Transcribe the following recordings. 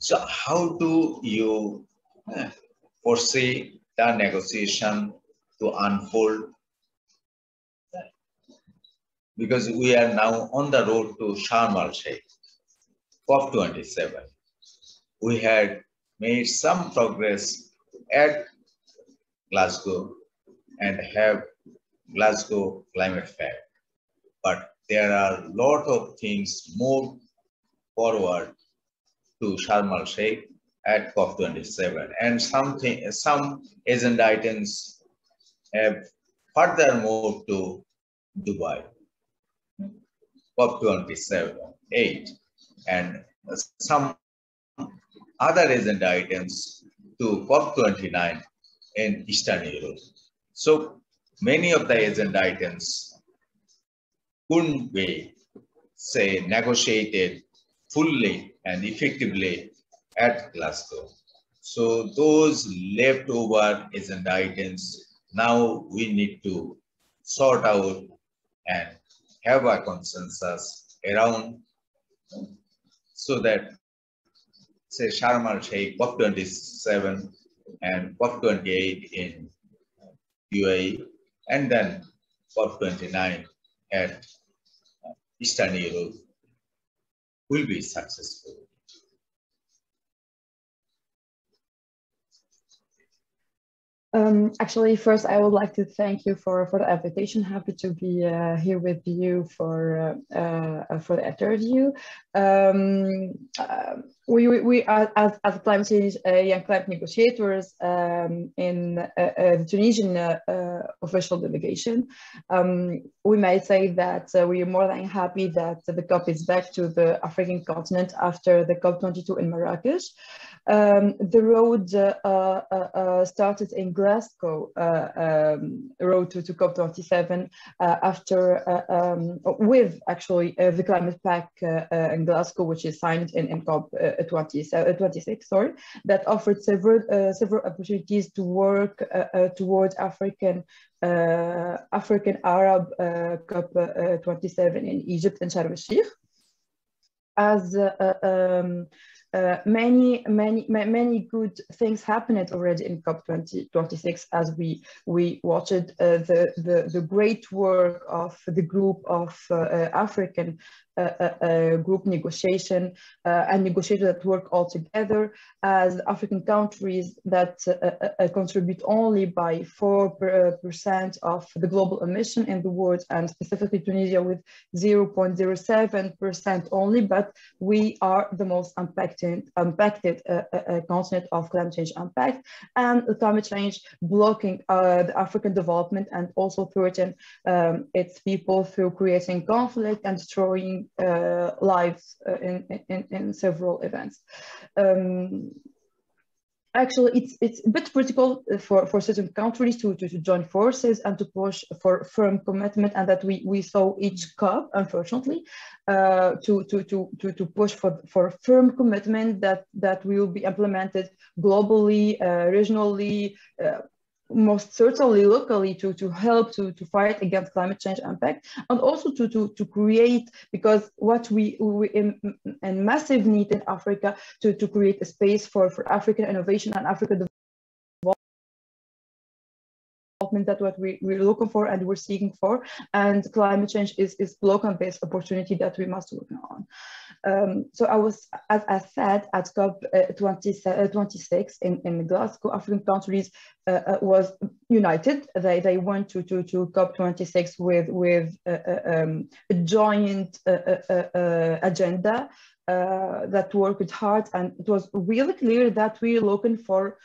So how do you foresee the negotiation to unfold? Because we are now on the road to Sharm el-Sheikh, COP27. We had made some progress at Glasgow and have Glasgow Climate Pact, but there are a lot of things moved forward to Sharm el-Sheikh at COP27, and some agenda items have further moved to Dubai, COP28, and some other agenda items to COP29 in Eastern Europe. So many of the agenda items couldn't be, say, negotiated fully and effectively at Glasgow. So those leftover agenda items, now we need to sort out and have a consensus around, so that, say, Sharm el-Sheikh, COP27 and COP28 in UAE, and then COP29 at Eastern Europe will be successful. Actually, first, I would like to thank you for the invitation. Happy to be here with you for the interview. We as climate change young climate negotiators in the Tunisian official delegation, we may say that we are more than happy that the COP is back to the African continent after the COP22 in Marrakesh. The road started in Glasgow, road to COP27 after with actually the climate pact in Glasgow, which is signed in COP26, sorry, that offered several opportunities to work towards African Arab COP27 in Egypt and Sharm el-Sheikh. As many good things happened already in COP26, as we watched the great work of the group of African group negotiation and negotiators that work all together as African countries that contribute only by 4% of the global emission in the world, and specifically Tunisia with 0.07% only, but we are the most impacted continent of climate change impact, and the climate change blocking the African development and also threatening its people through creating conflict and destroying lives in several events. Actually, it's a bit critical for certain countries to join forces and to push for firm commitment, and that we saw each COP, unfortunately, to push for firm commitment that will be implemented globally, regionally, most certainly locally, to help to fight against climate change impact, and also to create, because what we in massive need in Africa to create a space for African innovation and African development. That's what we're looking for and we're seeking for, and climate change is blocking this opportunity that we must work on. So I was, as I said, at COP26 in Glasgow, African countries was united. They went to COP26 with a joint agenda that worked hard, and it was really clear that we're looking for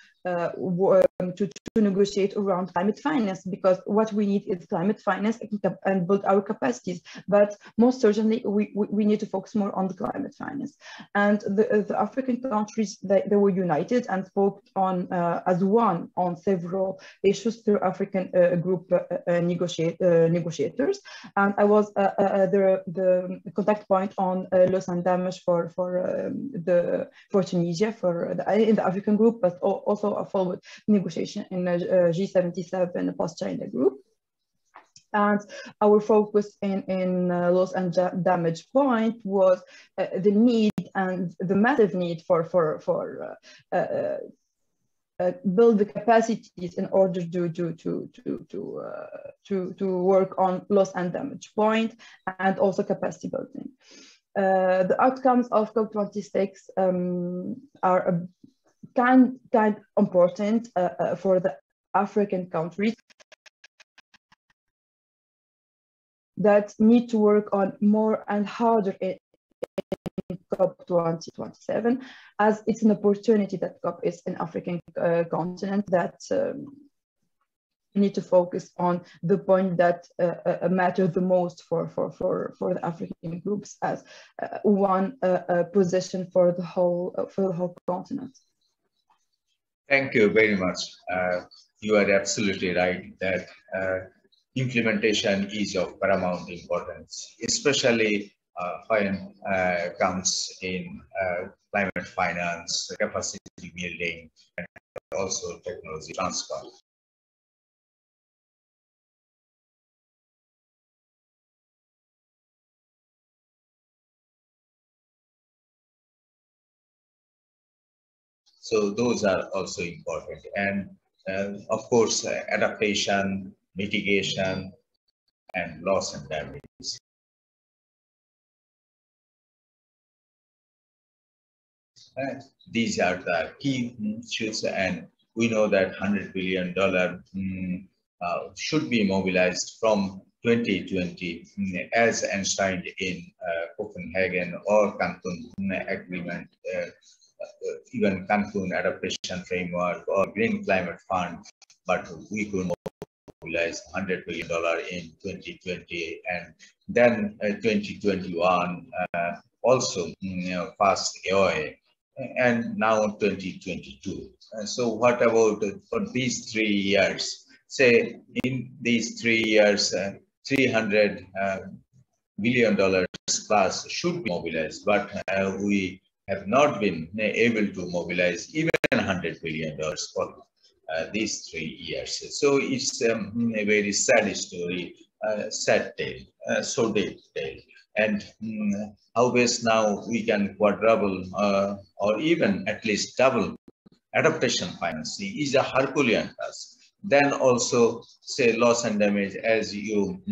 to negotiate around climate finance, because what we need is climate finance and build our capacities. But most certainly, we need to focus more on the climate finance. And the African countries, they were united and spoke on as one on several issues through African group negotiators. And I was the contact point on loss and damage for Tunisia in the African group, but also a forward negotiation in the G77 post-China group. And our focus in loss and damage point was the need and the massive need for build the capacities in order to work on loss and damage point, and also capacity building. The outcomes of COP26 are kind important for the African countries that need to work on more and harder in COP 2027, as it's an opportunity that COP is an African continent that need to focus on the point that matter the most for the African groups as one position for the whole continent. Thank you very much. You are absolutely right that implementation is of paramount importance, especially when comes in climate finance, capacity building, and also technology transfer. So those are also important. And of course, adaptation, mitigation, and loss and damage. These are the key issues, and we know that $100 billion should be mobilized from 2020 as enshrined in Copenhagen or Cancun Agreement, even Cancun Adaptation Framework or Green Climate Fund, but we could mobilize $100 billion in 2020, and then 2021 also passed away, and now 2022. So what about for these 3 years? Say in these 3 years, $300 billion plus should be mobilized, but we have not been able to mobilize even $100 billion for these 3 years. So it's a very sad story, sad tale, so deep tale. And how best now we can quadruple or even at least double adaptation financing is a Herculean task. Then also say loss and damage, as you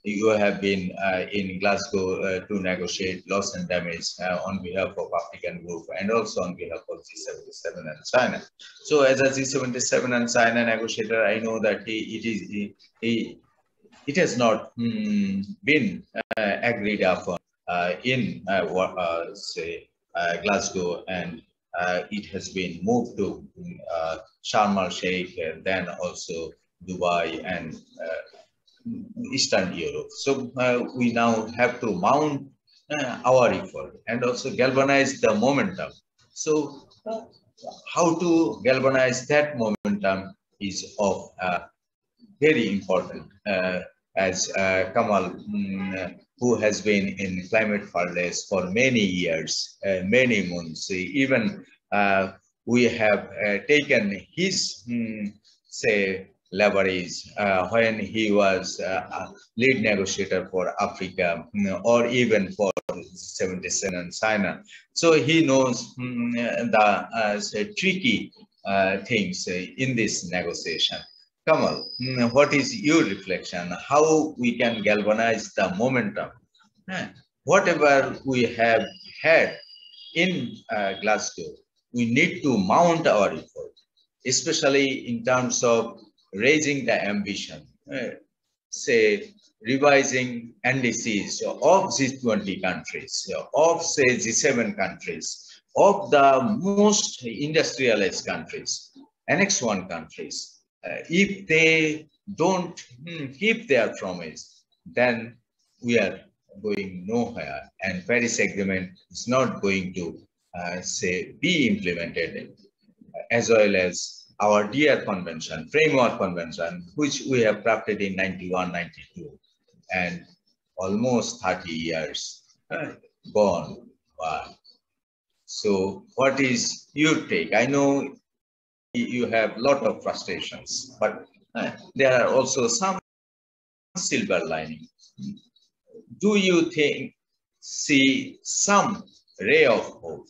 you have been in Glasgow to negotiate loss and damage on behalf of African group and also on behalf of G77 and China. So as a G77 and China negotiator, I know that it has not been agreed upon in say Glasgow, and it has been moved to Sharm el-Sheikh, then also Dubai and Eastern Europe. So we now have to mount our effort and also galvanize the momentum. So how to galvanize that momentum is of very important, as Kamal, who has been in climate furnace for many years, many months, even we have taken his, say, leverage when he was a lead negotiator for Africa or even for 77 and China. So he knows the tricky things in this negotiation. Kamal, what is your reflection? How we can galvanize the momentum? Whatever we have had in Glasgow, we need to mount our effort, especially in terms of raising the ambition, say revising NDCs of G20 countries, of say G7 countries, of the most industrialized countries, Annex 1 countries. If they don't keep their promise, then we are going nowhere, and Paris Agreement is not going to say be implemented, as well as our DR Convention, Framework Convention, which we have crafted in 91, 92, and almost 30 years gone by. So what is your take? I know you have a lot of frustrations, but there are also some silver lining. Do you think see some ray of hope.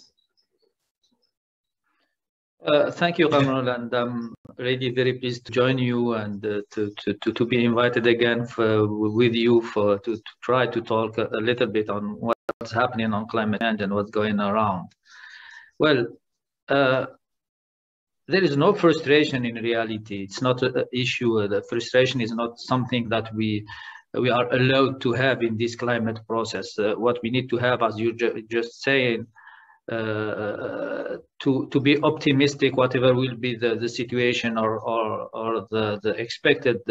Thank you, Quamrul, and I'm really very pleased to join you and to be invited again with you to try to talk a little bit on what's happening on climate change and what's going around. Well, there is no frustration in reality. It's not an issue. The frustration is not something that we are allowed to have in this climate process. What we need to have, as you just saying, to be optimistic, whatever will be the situation or the expected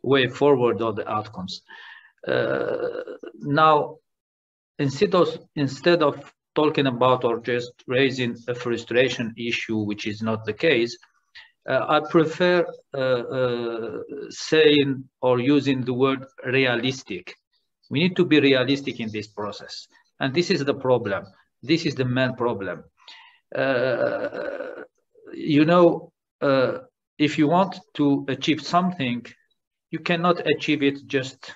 way forward or the outcomes. Now, instead of talking about or just raising a frustration issue, which is not the case, I prefer saying or using the word realistic. We need to be realistic in this process, and this is the problem. This is the main problem. You know, if you want to achieve something, you cannot achieve it just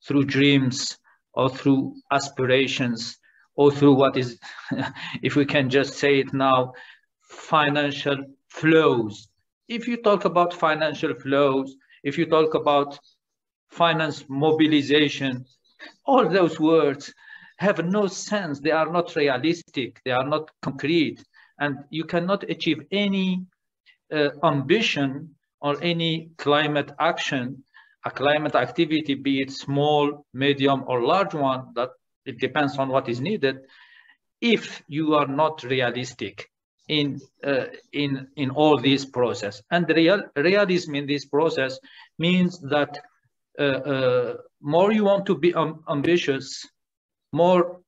through dreams or through aspirations or through what is, if we can just say it now, financial flows. If you talk about financial flows, if you talk about finance mobilization, all those words have no sense. They are not realistic. They are not concrete. And you cannot achieve any ambition or any climate action, a climate activity, be it small, medium, or large one, that it depends on what is needed, if you are not realistic in all this process. And realism in this process means that more you want to be ambitious, more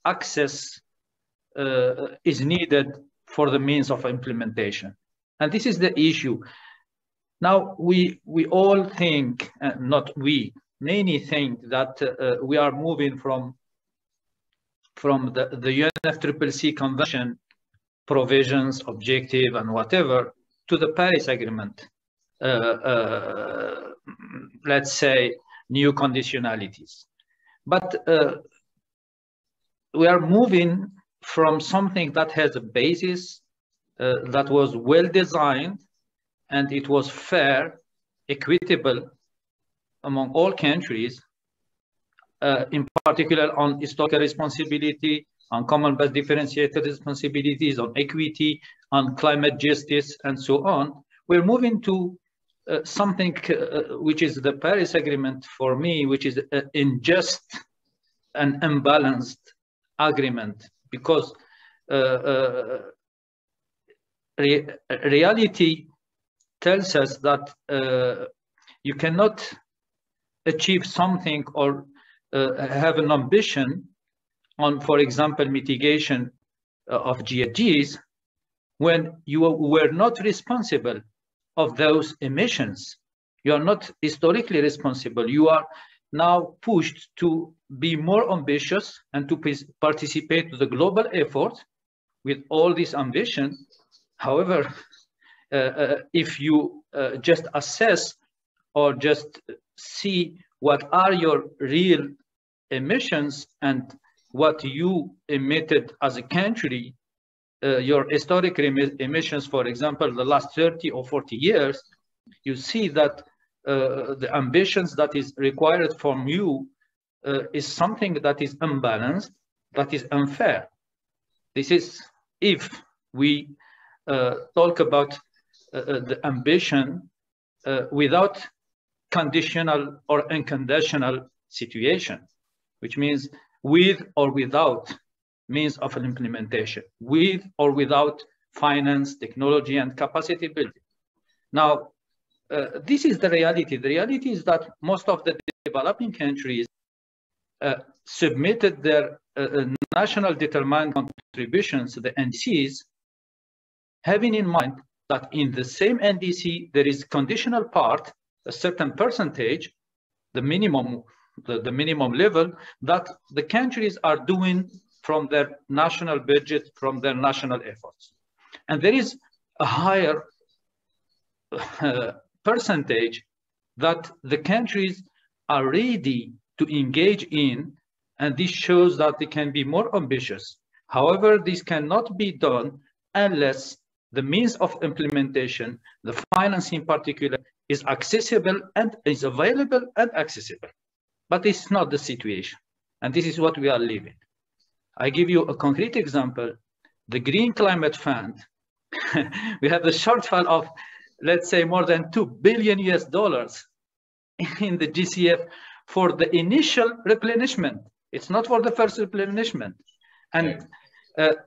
access is needed for the means of implementation. And this is the issue. Now, we all think, not we, many think that we are moving from the UNFCCC Convention provisions, objective, and whatever, to the Paris Agreement, let's say, new conditionalities. But we are moving from something that has a basis, that was well designed, and it was fair, equitable among all countries, in particular on historical responsibility, on common but differentiated responsibilities, on equity, on climate justice, and so on. We're moving to something which is the Paris Agreement for me, which is an unjust and imbalanced agreement, because reality tells us that you cannot achieve something or have an ambition on, for example, mitigation of GHGs when you were not responsible of those emissions. You are not historically responsible. You are now pushed to be more ambitious and to participate to the global effort with all this ambition. However, if you just assess or just see what are your real emissions and what you emitted as a country, your historic emissions, for example, the last 30 or 40 years, you see that the ambitions that is required from you is something that is unbalanced, that is unfair. This is if we talk about the ambition without conditional or unconditional situation, which means with or without means of an implementation, with or without finance, technology, and capacity building. Now, this is the reality. The reality is that most of the developing countries submitted their national determined contributions, the NDCs, having in mind that in the same NDC, there is conditional part, a certain percentage, the minimum level that the countries are doing from their national budget, from their national efforts. And there is a higher percentage that the countries are ready to engage in And this shows that they can be more ambitious. However, this cannot be done unless the means of implementation, the finance in particular, is accessible and is available and accessible. But it's not the situation. And this is what we are living. I give you a concrete example. The Green Climate Fund, we have a shortfall of, let's say, more than $2 billion in the GCF for the initial replenishment. It's not for the first replenishment. And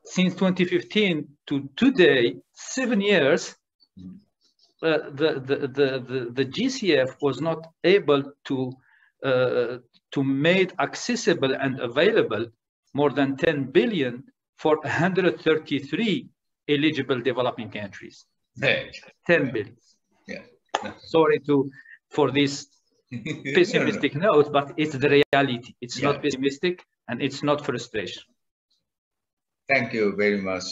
since 2015 to today, 7 years, the GCF was not able to make accessible and available more than 10 billion for 133 eligible developing countries. 10 billion. Yeah. Sorry for this pessimistic note, but it's the reality. It's not pessimistic and it's not frustration. Thank you very much,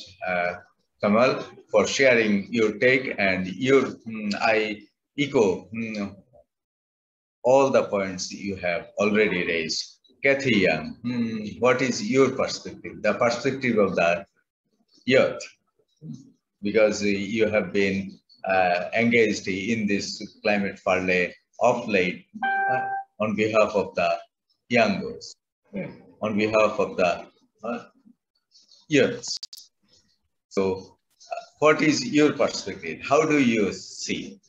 Kamal, for sharing your take, and I echo all the points you have already raised. Kathy Young, what is your perspective, the perspective of the youth? Because you have been engaged in this climate parlay of late on behalf of the youngers, on behalf of the youths. So what is your perspective? How do you see?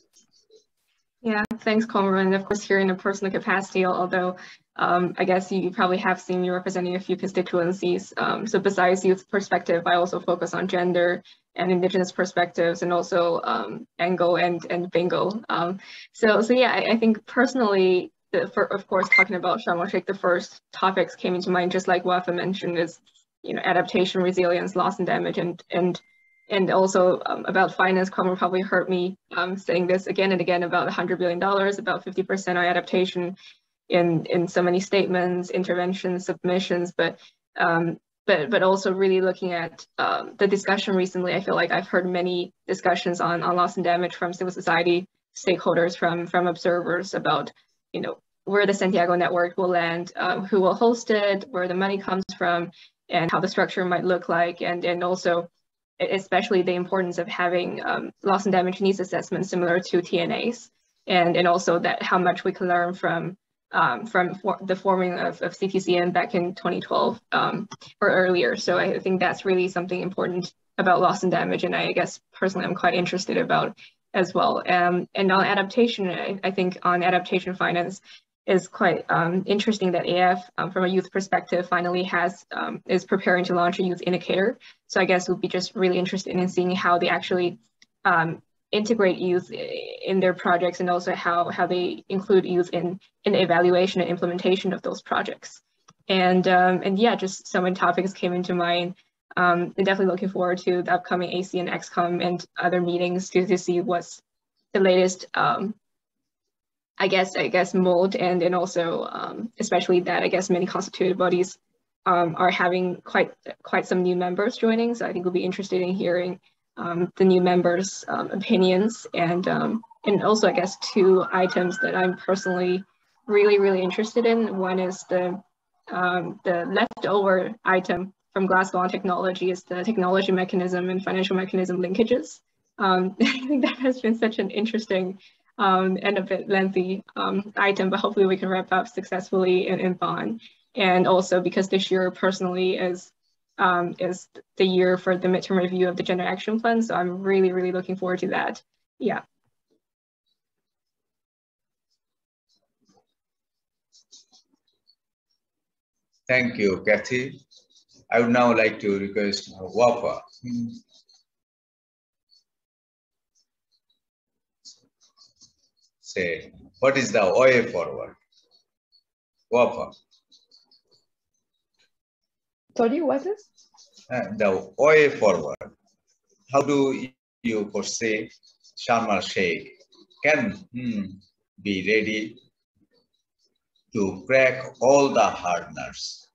Yeah, thanks, Quamrul. And of course, here in a personal capacity, although I guess you probably have seen me representing a few constituencies. So besides youth perspective, I also focus on gender and indigenous perspectives, and also Ango and Bingo. So yeah, I think personally, of course, talking about Sharm el-Sheikh, the first topics came into mind, just like Wafa mentioned, is adaptation, resilience, loss and damage, and also about finance. Quamrul probably heard me saying this again and again about $100 billion, about 50% on adaptation in so many statements, interventions, submissions, but also really looking at the discussion recently. I feel like I've heard many discussions on loss and damage from civil society stakeholders, from observers, about where the Santiago network will land, who will host it, where the money comes from, and how the structure might look like, and also especially the importance of having loss and damage needs assessments similar to TNAs, and also that how much we can learn from the forming of CTCN back in 2012 or earlier. So I think that's really something important about loss and damage, and I guess personally I'm quite interested about as well. And on adaptation, I think on adaptation finance is quite interesting that AF, from a youth perspective, finally is preparing to launch a youth indicator. So I guess we'll be just really interested in seeing how they actually integrate youth in their projects, and also how they include youth in the evaluation and implementation of those projects. And yeah, just so many topics came into mind. I'm definitely looking forward to the upcoming AC and XCOM and other meetings to see what's the latest I guess mold, and also especially that I guess many constituted bodies are having quite some new members joining. So I think we'll be interested in hearing the new members' opinions, and also I guess two items that I'm personally really interested in. One is the leftover item from Glasgow on technology, is the technology mechanism and financial mechanism linkages. I think that has been such an interesting and a bit lengthy item, but hopefully we can wrap up successfully in Bonn. And also because this year personally is the year for the midterm review of the Gender Action Plan, so I'm really looking forward to that. Yeah. Thank you, Kathy. I would now like to request Wafa. Say, what is the way forward? Wafa. Sorry, what is? The way forward. How do you foresee Sharm el-Sheikh can be ready to crack all the hard nuts?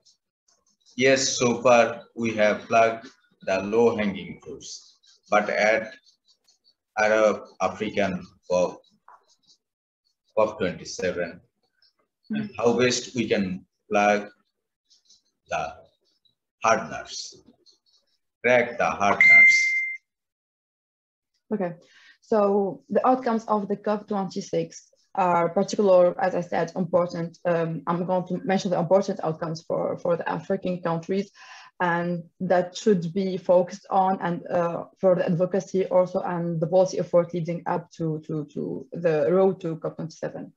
Yes, so far we have plugged the low-hanging fruits, but at Arab African COP27, how best we can plug the hard nuts. Crack the hard nuts. Okay, so the outcomes of the COP26 are particular, as I said, important. I'm going to mention the important outcomes for the African countries, and that should be focused on, and for the advocacy also, and the policy effort leading up to the road to COP27.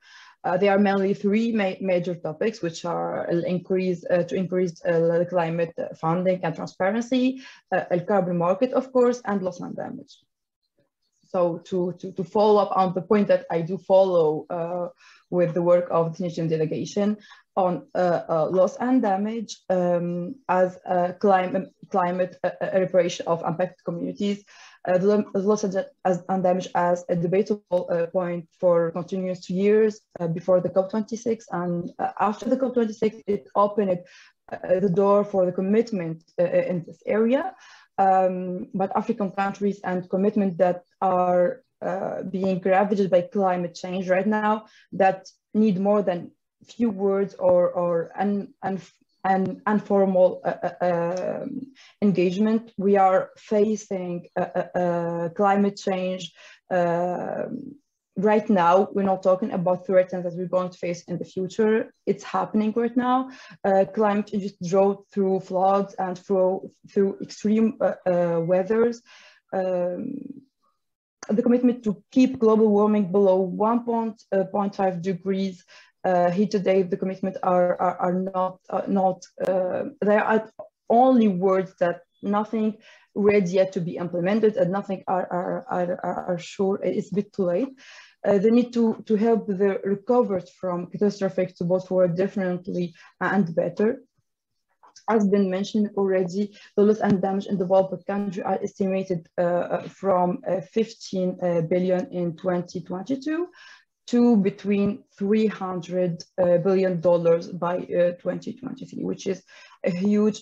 There are mainly three major topics, which are to increase the climate funding and transparency, a carbon market, of course, and loss and damage. So to follow up on the point that I do follow with the work of the Tunisian delegation on loss and damage as climate reparation of impacted communities, the loss and damage as a debatable point for continuous 2 years before the COP26, and after the COP26, it opened the door for the commitment in this area. But African countries and commitment that are being ravaged by climate change right now, that need more than few words or informal engagement. We are facing climate change right now. We're not talking about threats that we're going to face in the future. It's happening right now. Climate change is drought through floods and through extreme weathers. The commitment to keep global warming below 1.5 degrees heat today, the commitment are not they are only words that nothing ready yet to be implemented, and nothing are sure. It's a bit too late. They need to help the recovered from catastrophic to both forward differently and better. As been mentioned already, the loss and damage in developed countries are estimated from 15 billion in 2022 to between $300 billion by 2023, which is a huge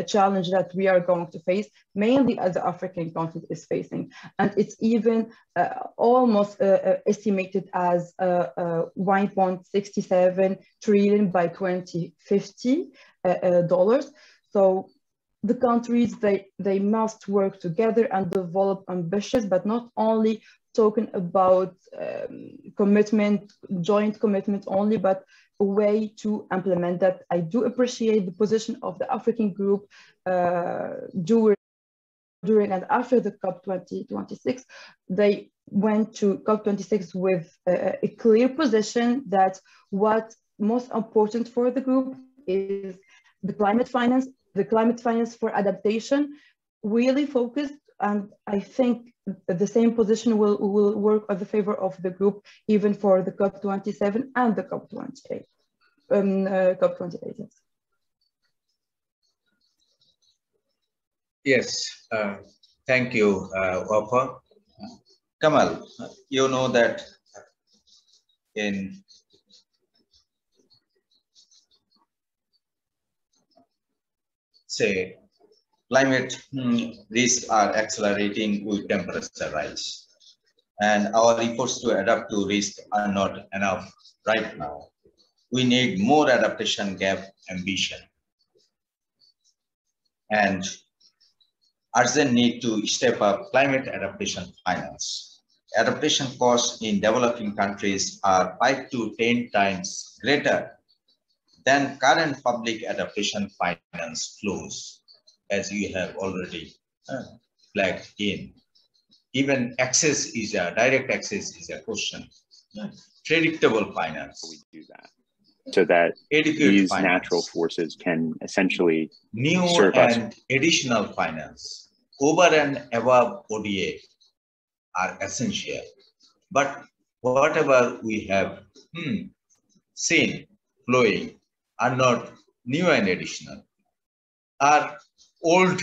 challenge that we are going to face, mainly as the African continent is facing. And it's even almost estimated as 1.67 trillion by 2050 dollars. So the countries, they must work together and develop ambitious, but not only talking about commitment, joint commitment only, but a way to implement that. I do appreciate the position of the African group during and after the COP 2026. They went to COP 26 with a clear position that what most important for the group is the climate finance for adaptation, really focused. And I think the same position will work in the favor of the group, even for the COP27 and the COP28. Yes, thank you, Wafa. Kamal, you know that in say climate risks are accelerating with temperature rise, and our efforts to adapt to risk are not enough right now. We need more adaptation gap ambition and urgent need to step up climate adaptation finance. Adaptation costs in developing countries are 5 to 10 times greater than current public adaptation finance flows, as you have already flagged in. Even direct access is a question. Predictable finance. We do that so that these finance, natural forces can essentially new serve us. And additional finance over and above ODA are essential. But whatever we have seen flowing are not new and additional, are old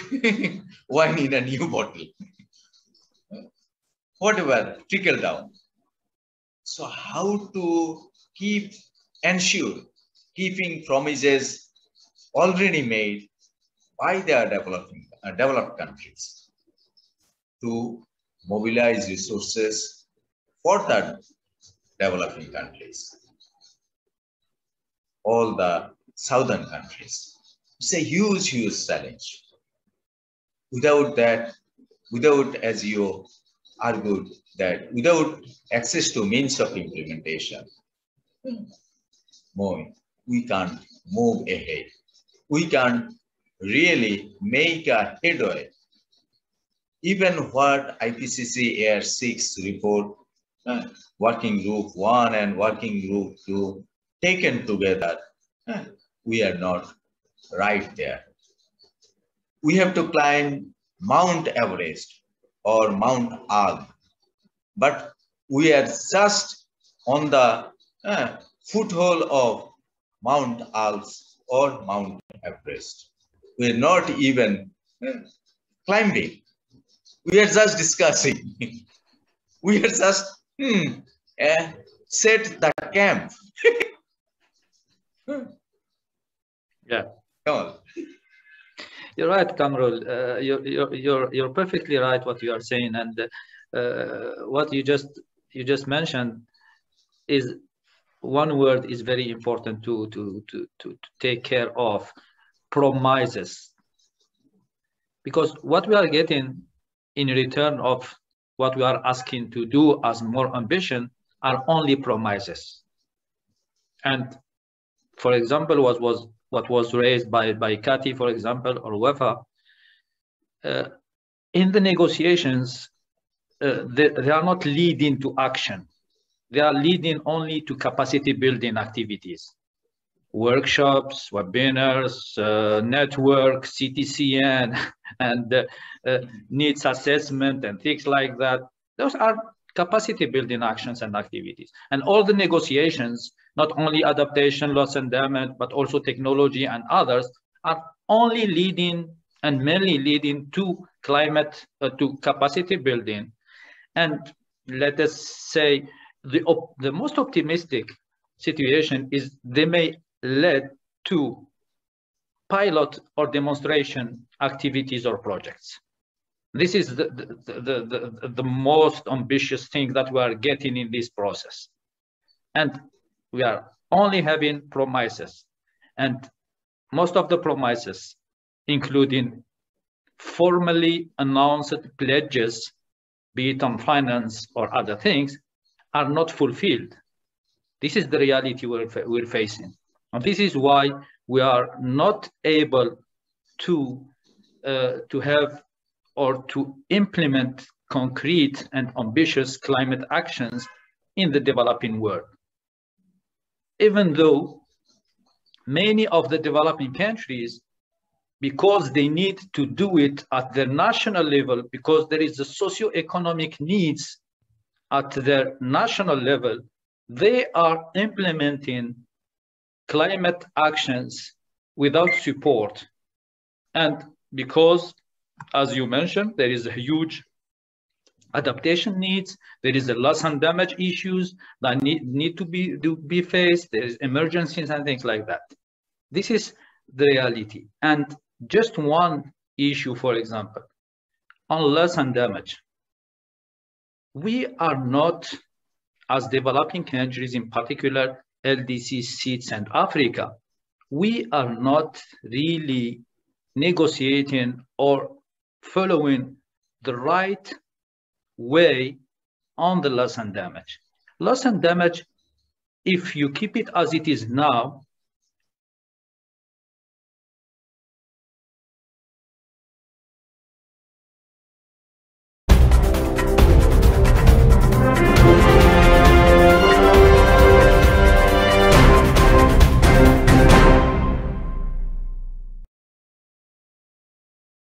wine in a new bottle. Whatever, trickle down. So how to ensure keeping promises already made by the developed countries to mobilize resources for the developing countries. All the southern countries. It's a huge, huge challenge. Without that, without, as you argued, that without access to means of implementation, we can't move ahead. We can't really make a headway. Even what IPCC Air 6 report, Working Group 1 and Working Group 2, taken together, we are not right there. We have to climb Mount Everest or Mount Ag, but we are just on the foothold of Mount Alps or Mount Everest. We are not even climbing. We are just discussing. We are just set the camp. Yeah. No. You're right, Quamrul. You're perfectly right what you are saying, and what you just mentioned is one word is very important to take care of: promises. Because what we are getting in return of what we are asking to do as more ambition are only promises. And for example, what was raised by Kati, for example, or Wafa, in the negotiations, they are not leading to action. They are leading only to capacity building activities, workshops, webinars, network, CTCN, and needs assessment and things like that. Those are capacity building actions and activities. And all the negotiations, not only adaptation, loss and damage, but also technology and others, are only leading and mainly leading to climate, to capacity building. And let us say the most optimistic situation is they may lead to pilot or demonstration activities or projects. This is the most ambitious thing that we are getting in this process. And we are only having promises. And most of the promises, including formally announced pledges, be it on finance or other things, are not fulfilled. This is the reality we're facing. And this is why we are not able to have or to implement concrete and ambitious climate actions in the developing world. Even though many of the developing countries, because they need to do it at their national level, because there is a socio-economic needs at their national level, they are implementing climate actions without support. And because, as you mentioned, there is a huge adaptation needs, there is a loss and damage issues that need to be faced, there is emergencies and things like that. This is the reality. And just one issue, for example, on loss and damage. We are not, as developing countries, in particular LDC states and Africa, we are not really negotiating or following the right way on the loss and damage. Loss and damage, if you keep it as it is now,